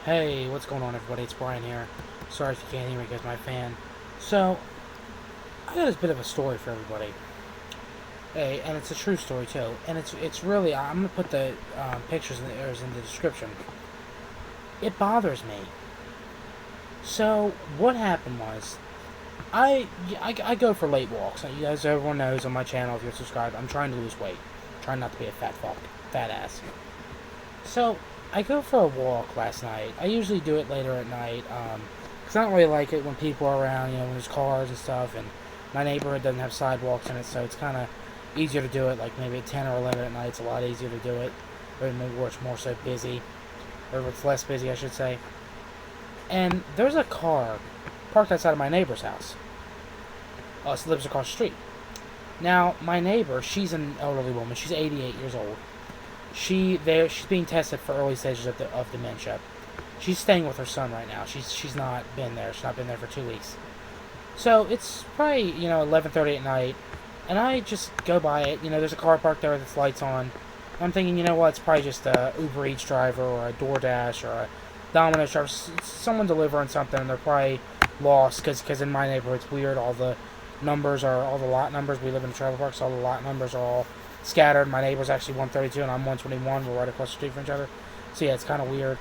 Hey, what's going on, everybody? It's Brian here. Sorry if you can't hear me because my fan. So, I got this bit of a story for everybody. Hey, and it's a true story too. And it's really I'm gonna put the pictures in the description. It bothers me. So, what happened was I go for late walks. You guys, everyone knows on my channel if you're subscribed, I'm trying to lose weight, trying not to be a fat fuck, fat ass. So, I go for a walk last night. I usually do it later at night. Cause I don't really like it when people are around, when there's cars and stuff, and my neighborhood doesn't have sidewalks in it, so it's kind of easier to do it, like maybe at 10 or 11 at night. It's a lot easier to do it, or maybe where it's more so busy, or it's less busy, I should say. And there's a car parked outside of my neighbor's house. She lives across the street. Now, my neighbor, she's an elderly woman. She's 88 years old. She's being tested for early stages of dementia. She's staying with her son right now. She's not been there. She's not been there for 2 weeks. So it's probably 11:30 at night, and I just go by it. There's a car parked there with its lights on. I'm thinking, you know what? It's probably just a Uber Eats driver or a DoorDash or a Domino's driver, someone delivering something. And they're probably lost because in my neighborhood it's weird. All the lot numbers. We live in a trailer park, so all the lot numbers are all scattered. My neighbor's actually 132 and I'm 121. We're right across the street from each other. So yeah, it's kind of weird.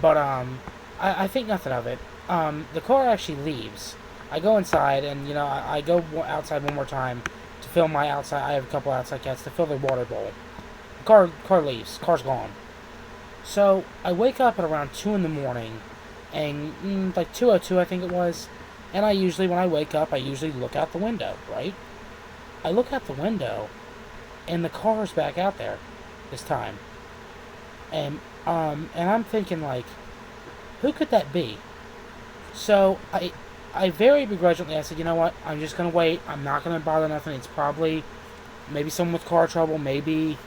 But I think nothing of it. The car actually leaves. I go inside and I go outside one more time to fill my outside. I have a couple outside cats to fill their water bowl. The car leaves. Car's gone. So I wake up at around 2 in the morning, and like 2:02 I think it was. And when I wake up, I usually look out the window, right? I look out the window, and the car's back out there this time. And I'm thinking, like, who could that be? So I very begrudgingly, I said, you know what? I'm just gonna wait. I'm not gonna bother nothing. It's probably maybe someone with car trouble. Maybe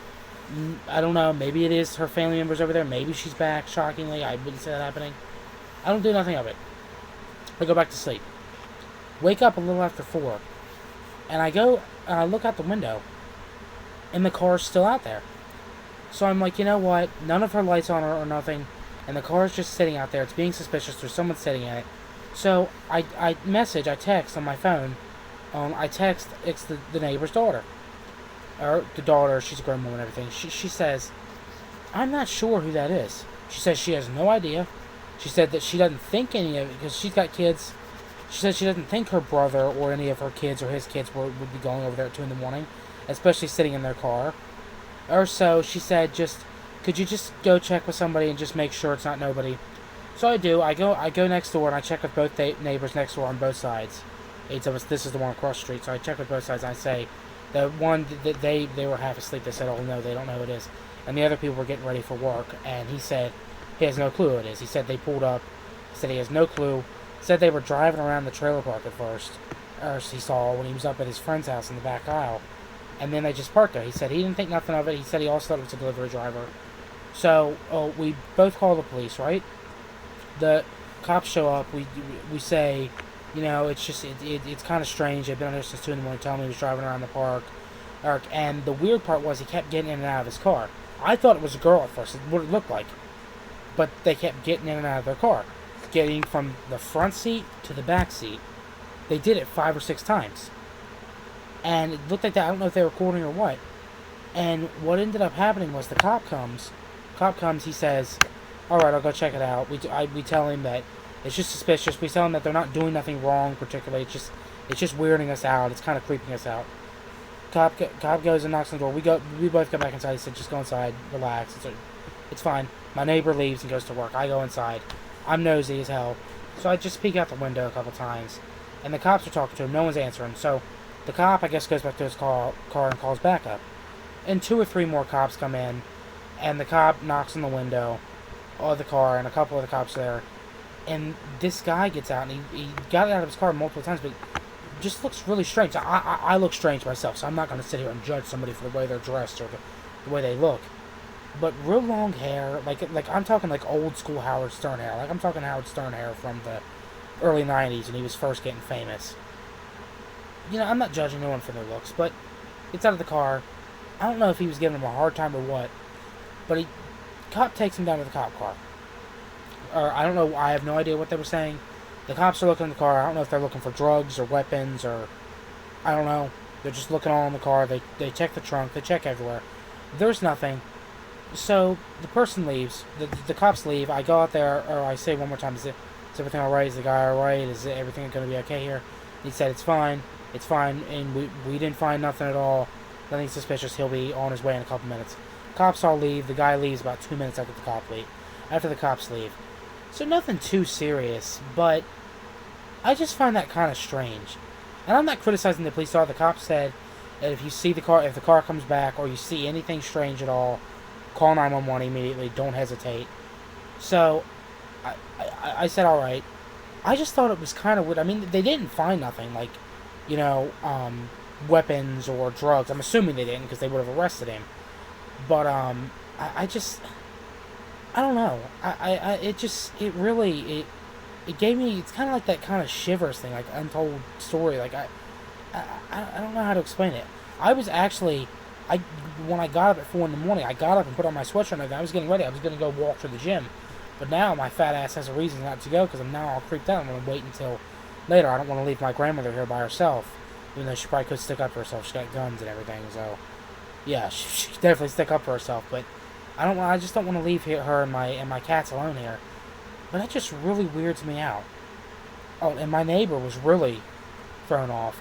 I don't know. Maybe it is her family members over there. Maybe she's back. Shockingly, I wouldn't say that happening. I don't do nothing of it. I go back to sleep. Wake up a little after 4, and I go and I look out the window, and the car's still out there. So I'm like, you know what? None of her lights on or nothing, and the car's just sitting out there. It's being suspicious. There's someone sitting in it. So I text on my phone. I text, it's the neighbor's daughter. Or the daughter, she's a grown woman and everything. She says, I'm not sure who that is. She says she has no idea. She said that she doesn't think any of it, because she's got kids. She said she doesn't think her brother or any of her kids or his kids would be going over there at 2 in the morning, especially sitting in their car. Or so she said, could you just go check with somebody and just make sure it's not nobody? So I do. I go next door and I check with both neighbors next door on both sides. This is the one across the street. So I check with both sides and I say, the one that they were half asleep. They said, oh no, they don't know who it is. And the other people were getting ready for work. And he said he has no clue who it is. He said they pulled up. He said he has no clue. Said they were driving around the trailer park at first. Or he saw when he was up at his friend's house in the back aisle. And then they just parked there. He said he didn't think nothing of it. He said he also thought it was a delivery driver. So we both call the police, right? The cops show up. We say, it's kind of strange. They've been on there since 2 in the morning, telling me he was driving around the park. And the weird part was he kept getting in and out of his car. I thought it was a girl at first. It's what it looked like. But they kept getting in and out of their car, getting from the front seat to the back seat. They did it 5 or 6 times. And it looked like that. I don't know if they were recording or what. And what ended up happening was the cop comes. He says, all right, I'll go check it out. We tell him that it's just suspicious. We tell him that they're not doing nothing wrong particularly. It's just weirding us out. It's kind of creeping us out. Cop goes and knocks on the door. We both go back inside. He said, just go inside, relax. It's fine. My neighbor leaves and goes to work. I go inside. I'm nosy as hell. So I just peek out the window a couple times. And the cops are talking to him. No one's answering. So the cop, I guess, goes back to his car and calls backup. And 2 or 3 more cops come in. And the cop knocks on the window of the car, and a couple of the cops there. And this guy gets out, and he got out of his car multiple times, but just looks really strange. I look strange myself, so I'm not going to sit here and judge somebody for the way they're dressed or the way they look. But real long hair, like I'm talking like old school Howard Stern hair. Like I'm talking Howard Stern hair from the early 90s when he was first getting famous. I'm not judging no one for their looks, but gets out of the car. I don't know if he was giving him a hard time or what, but cop takes him down to the cop car. or I don't know. I have no idea what they were saying. The cops are looking in the car. I don't know if they're looking for drugs or weapons or I don't know. They're just looking all in the car. They check the trunk. They check everywhere. There's nothing. So the person leaves. The cops leave. I go out there, or I say one more time, is everything all right? Is the guy all right? Is everything going to be okay here? He said it's fine. It's fine, and we didn't find nothing at all. Nothing suspicious. He'll be on his way in a couple minutes. Cops all leave. The guy leaves about 2 minutes after the cops leave. So nothing too serious, but I just find that kind of strange. And I'm not criticizing the police officer. The cops said that if you see if the car comes back, or you see anything strange at all, call 911 immediately. Don't hesitate. So, I said, all right. I just thought it was kind of weird. I mean, they didn't find nothing like, you know, weapons or drugs. I'm assuming they didn't because they would have arrested him. But I just, I don't know. It really it gave me. It's kind of like that kind of shivers thing, like untold story. Like I don't know how to explain it. I was actually, when I got up at 4 in the morning, I got up and put on my sweatshirt and I was getting ready. I was going to go walk to the gym. But now my fat ass has a reason not to go because I'm now all creeped out. I'm going to wait until later. I don't want to leave my grandmother here by herself, even though she probably could stick up for herself. She's got guns and everything, so yeah, she could definitely stick up for herself. But I just don't want to leave her and my cats alone here. But that just really weirds me out. Oh, and my neighbor was really thrown off.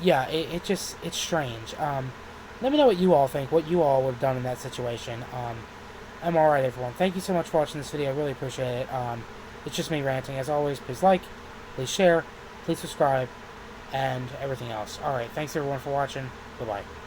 Yeah, it's strange. Let me know what you all think, what you all would have done in that situation. I'm alright, everyone. Thank you so much for watching this video. I really appreciate it. It's just me ranting. As always, please like, please share, please subscribe, and everything else. Alright, thanks everyone for watching. Bye-bye.